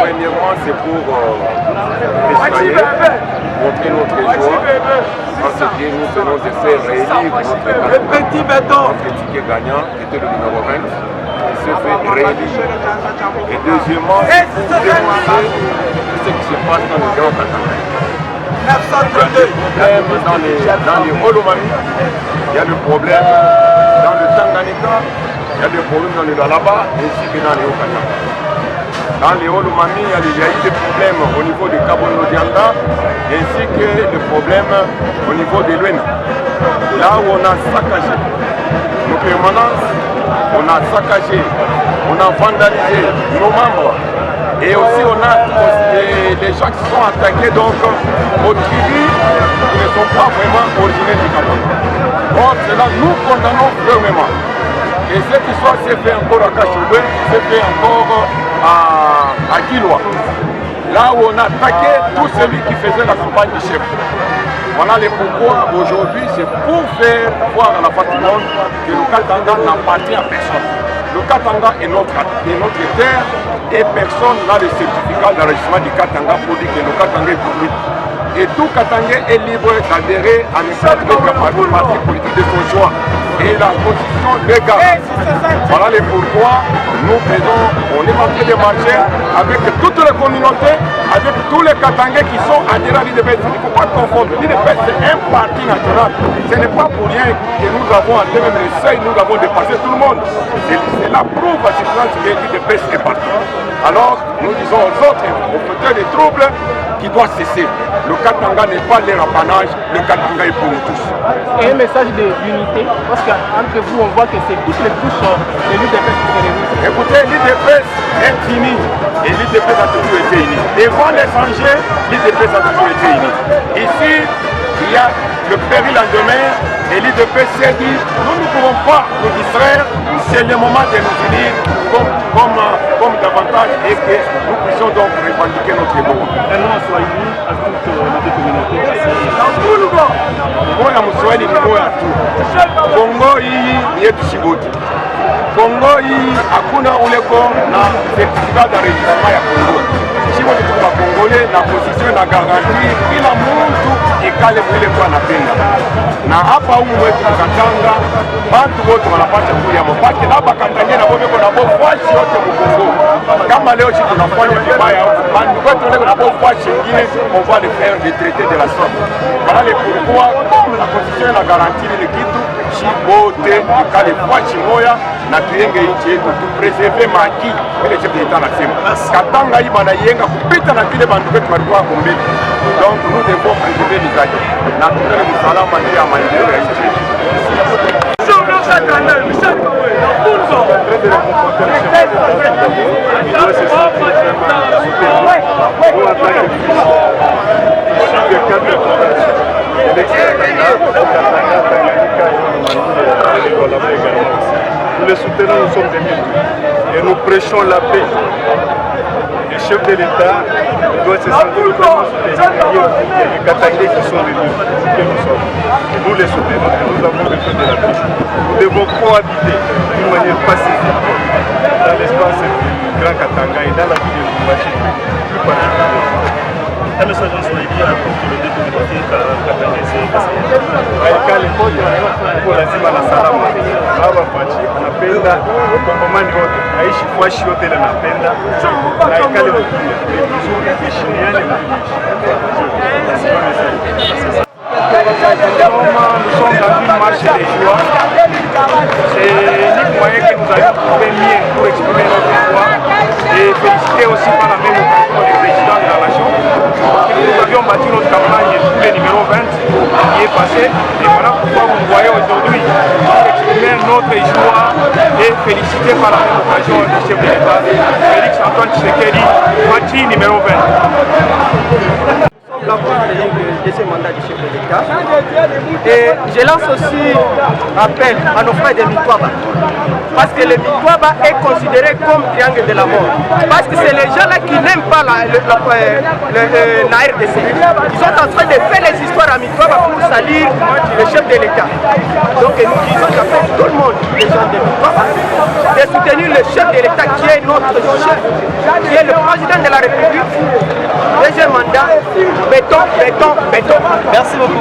Premièrement, c'est pour montrer notre joie en ce que nous venons de faire réélire notre ticket gagnant, qui était le numéro 20, qui se fait réélire. Et deuxièmement, c'est pour démontrer ce qui se passe dans le Grand Katanga. Il y a le problème dans les Olomami, il y a le problème dans le Tanganyika, il y a le problème dans le Lalaba ainsi que dans les Hauts-Katanga. Dans les Olomami, il y a eu des problèmes au niveau de Kabono-Dianda ainsi que le problème au niveau de l'Uena. Là où on a saccagé nos permanences, on a saccagé, on a vandalisé nos membres. Et aussi on a des gens qui sont attaqués donc aux tribus qui ne sont pas vraiment originaires du Cameroun. Donc cela nous condamnons fermement. Et cette histoire s'est fait encore à Kachoubé, s'est fait encore à Kiloa. Là où on a attaqué tout celui qui faisait la campagne du chef. Voilà les pourquoi aujourd'hui c'est pour faire voir à la face du monde que le Katanga n'appartient à personne. Le Katanga est notre terre et personne n'a le certificat d'enregistrement du Katanga pour dire que le Katanga est public. Et tout Katangais est libre d'adhérer à n'importe quel parti politique de son choix. Et la constitution légale. Voilà les pourquoi nous faisons, on est en train de marcher avec toutes les communautés, avec tous les Katangais qui sont adhérents à l'IDPS. Il ne faut pas confondre. L'IDPS c'est un parti national. Ce n'est pas pour rien que nous avons atteint même le seuil, nous avons dépassé tout le monde. C'est la preuve à suffisance que l'IDPS est partout. Alors nous disons aux autres, aux fauteurs des troubles, qui doit cesser. Le Katanga n'est pas leur apanage, le Katanga est pour nous tous. Et un message d'unité, parce qu'entre vous, on voit que c'est toutes les couches de l'UDPS qui se réunissent. Écoutez, l'UDPS est unie et l'UDPS a toujours été unie. Devant l'étranger, l'UDPS a toujours été unie. Ici, il y a le péril en demeure et l'UDPS s'est dit, nous ne pouvons pas nous distraire, c'est le moment de nous unir comme davantage et que nous puissions donc revendiquer notre époque. Un nom soit uni à toutes les deux communautés. Moi, Moussoueli, Congo, il y a du Chiboti. Congo, hakuna uleko na certificat d'enregistrement ya Congo. Chiboti kwa Congolais na position na garantie kila mtu ikale vile kwa anapenda. Na hapa humu wetu Katanga, bantu wote wanapata kuya mapake na bakatanye na bobe na bo fwashi yote Kongo. Kama leo sisi tunafanya vibaya huko, bantu wote wale na bo fwashi nyingine on va le faire des traités de la somme. Voilà les pourquoi la constitution na garantie ni kitu chibote ikale fwashi moya na tuenge nchi yetu tu preserver maki vile chef d'etat anasema. Katanga hii bana yenga kupita na vile bantu wetu walikuwa kombele. Donc nous devons préserver les acquis. Na tuende msalama ndio ya maendeleo ya nchi yetu. Nous les soutenons, nous sommes des militaires et nous prêchons la paix. Les chefs de l'État doivent se sentir vraiment soutenir les Katangais qui sont venus, que nous sommes. Et nous les soutenons, nous avons besoin de la paix. Nous devons cohabiter d'une manière pacifique dans l'espace du Grand Katanga et dans la ville de Lubumbashi, plus particulièrement. Un message en Swahili à toutes les deux communautés katangaises. Aikale kwa lazima na salama. Baba Fachi anapenda Wakongomani wote, aishi fwashi yote ile anapenda. Na aikale mkimya. Vizuri heshimiane na nous sommes dans une marche des joies. C'est l'unique moyen que nous avons trouvé mieux pour exprimer notre joie et féliciter aussi par la même occasion le président de la nation. Nous avions bâti notre campagne sous le numéro 20 qui est passé et voilà pourquoi vous voyez aujourd'hui exprimer notre joie et féliciter par la même occasion le chef de l'État, Félix Antoine Tshisekedi, parti numéro 20. La de ce mandat du chef de l'État. Et je lance aussi appel à nos frères de Mitwaba. Parce que le Mitwaba est considéré comme triangle de la mort. Parce que c'est les gens là qui n'aiment pas la RDC. Ils sont en train de faire les histoires à Mitwaba pour salir le chef de l'État. Donc nous disons qu'après tout le monde, les gens de Mitwaba, de soutenir le chef de l'État qui est notre chef, qui est le président de la République. Deuxième mandat, béton, béton, béton. Merci beaucoup.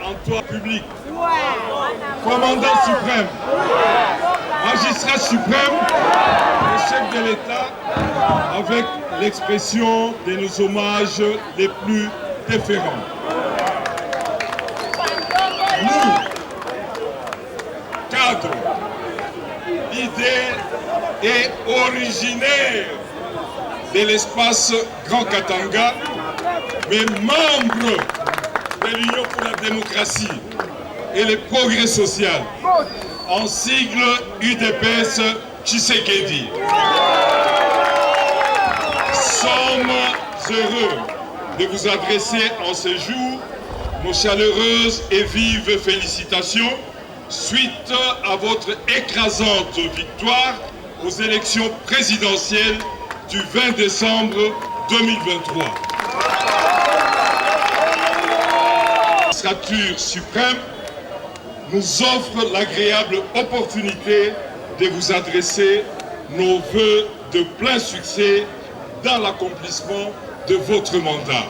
Emploi public, commandant suprême, magistrat suprême, le chef de l'État, avec l'expression de nos hommages les plus déférents. Nous, cadres, leaders et originaires de l'espace Grand Katanga, mais membres de l'Union pour la démocratie et le progrès social, en sigle UDPS Tshisekedi. Sommes heureux de vous adresser en ce jour nos chaleureuses et vives félicitations suite à votre écrasante victoire aux élections présidentielles du 20 décembre 2023. La magistrature suprême nous offre l'agréable opportunité de vous adresser nos vœux de plein succès dans l'accomplissement de votre mandat.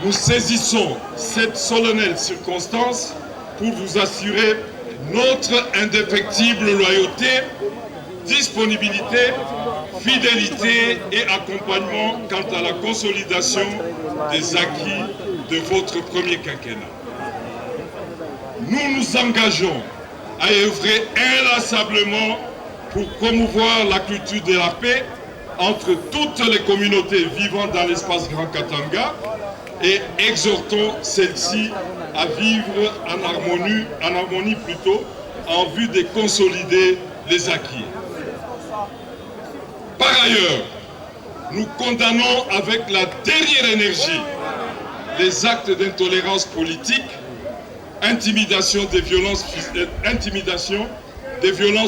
Nous saisissons cette solennelle circonstance pour vous assurer notre indéfectible loyauté, disponibilité, fidélité et accompagnement quant à la consolidation des acquis de votre premier quinquennat. Nous nous engageons à œuvrer inlassablement pour promouvoir la culture de la paix entre toutes les communautés vivant dans l'espace Grand Katanga et exhortons celles-ci à vivre en harmonie en vue de consolider les acquis. Par ailleurs, nous condamnons avec la dernière énergie les actes d'intolérance politique, intimidation, des violences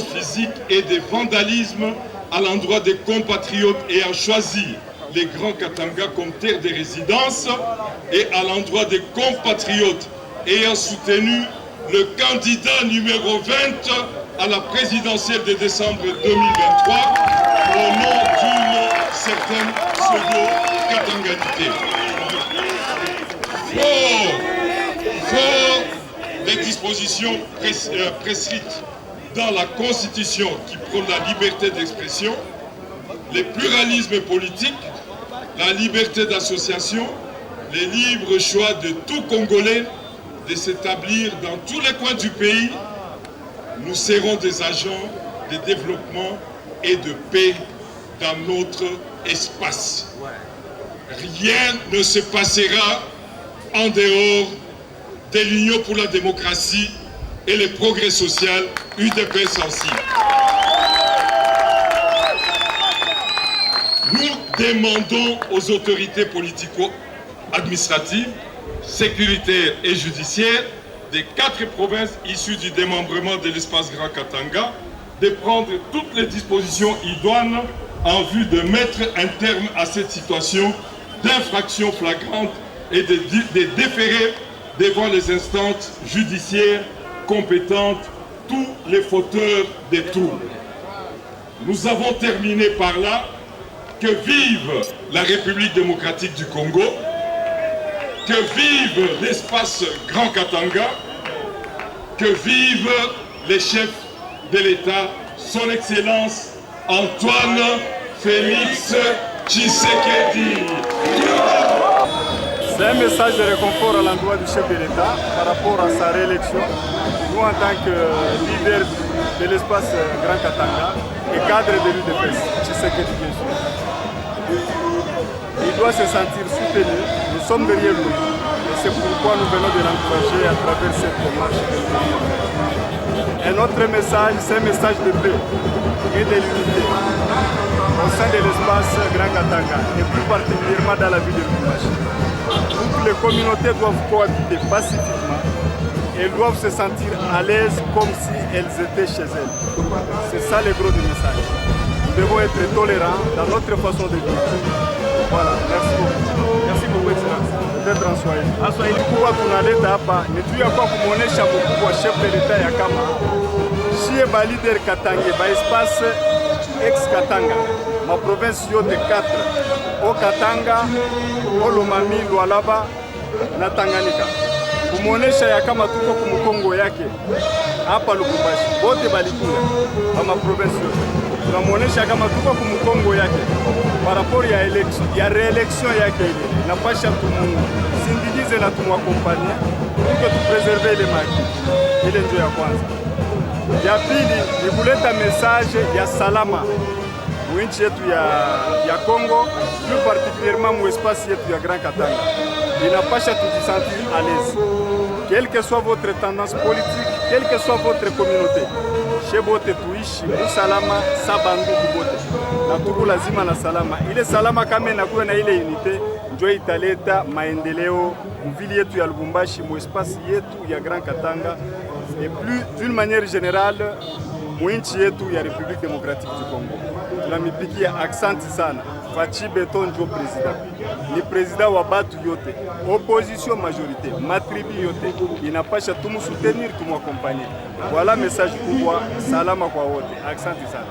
physiques et des vandalismes à l'endroit des compatriotes ayant choisi les Grands Katanga comme terre de résidence et à l'endroit des compatriotes ayant soutenu le candidat numéro 20 à la présidentielle de décembre 2023 au nom d'une certaine pseudo-katanganité. Fort des dispositions prescrites dans la Constitution qui prône la liberté d'expression, le pluralisme politique, la liberté d'association, le libre choix de tout Congolais de s'établir dans tous les coins du pays, nous serons des agents de développement et de paix dans notre espace. Rien ne se passera en dehors de l'Union pour la démocratie et le progrès social UDPS sensible. Nous demandons aux autorités politico-administratives, sécuritaires et judiciaires des 4 provinces issues du démembrement de l'espace Grand Katanga de prendre toutes les dispositions idoines en vue de mettre un terme à cette situation d'infraction flagrante et de déférer devant les instances judiciaires compétentes tous les fauteurs des troubles. Nous avons terminé par là. Que vive la République démocratique du Congo, que vive l'espace Grand Katanga, que vive les chefs de l'État, son Excellence Antoine Félix Tshisekedi. C'est un message de réconfort à l'endroit du chef de l'État par rapport à sa réélection. Nous, en tant que leader de l'espace Grand Katanga et cadre de l'UDPS, Tshisekedi bien sûr. Il doit se sentir soutenu, nous sommes derrière lui. Et c'est pourquoi nous venons de l'encourager à travers cette marche. Un autre message, c'est un message de paix et de l'unité au sein de l'espace Grand Katanga et plus particulièrement dans la ville de Lubumbashi. Toutes les communautés doivent cohabiter pacifiquement et doivent se sentir à l'aise comme si elles étaient chez elles. C'est ça le gros du message. Nous devons être tolérants dans notre façon de vivre. Voilà, merci beaucoup. Merci beaucoup, Excellence. Peut-être en Swahili. Kuwa tunaleta hapa ni juu ya kwa kumuonesha mkubwa chef de l'etat ya kama shie ba leader Katange ba espace ex Katanga ma province yote 4 o Katanga, o Lomami, Lualaba na Tanganyika. Kumuonesha ya kama tuko kumukongo yake hapa Lubumbashi bote balikula ma province yote. Tunamuonesha kama tuko kumukongo yake par rapport ya réélection yake ile inapasha tumusindikize na tumuakompanye ili tupreserve ile maki. Ile ndio ya kwanza. Ya pili ni kuleta message ya salama mwinchi yetu ya Congo, plus particulièrement mu espace yetu ya Grand Katanga. Inapasha tujisentir à l'aise. Quelle que soit votre tendance politique, quelle que soit votre communauté, chez bote tuishi usalama sabandu kubote na tuku lazima na salama. Ile salama kama inakuwa na ile unité ndio italeta maendeleo mvili yetu ya Lubumbashi, mu espace yetu ya Grand Katanga et plus d'une manière générale mwinchi yetu ya République démocratique du Congo. Tunamipikia aksanti sana. Fachi Beton ndio president. Ni president wa batu yote. Opposition majorité, matribi yote. Inapasha tumusoutenir, tumuaccompagner. Voilà message kubwa, salama kwa wote. Aksanti sana.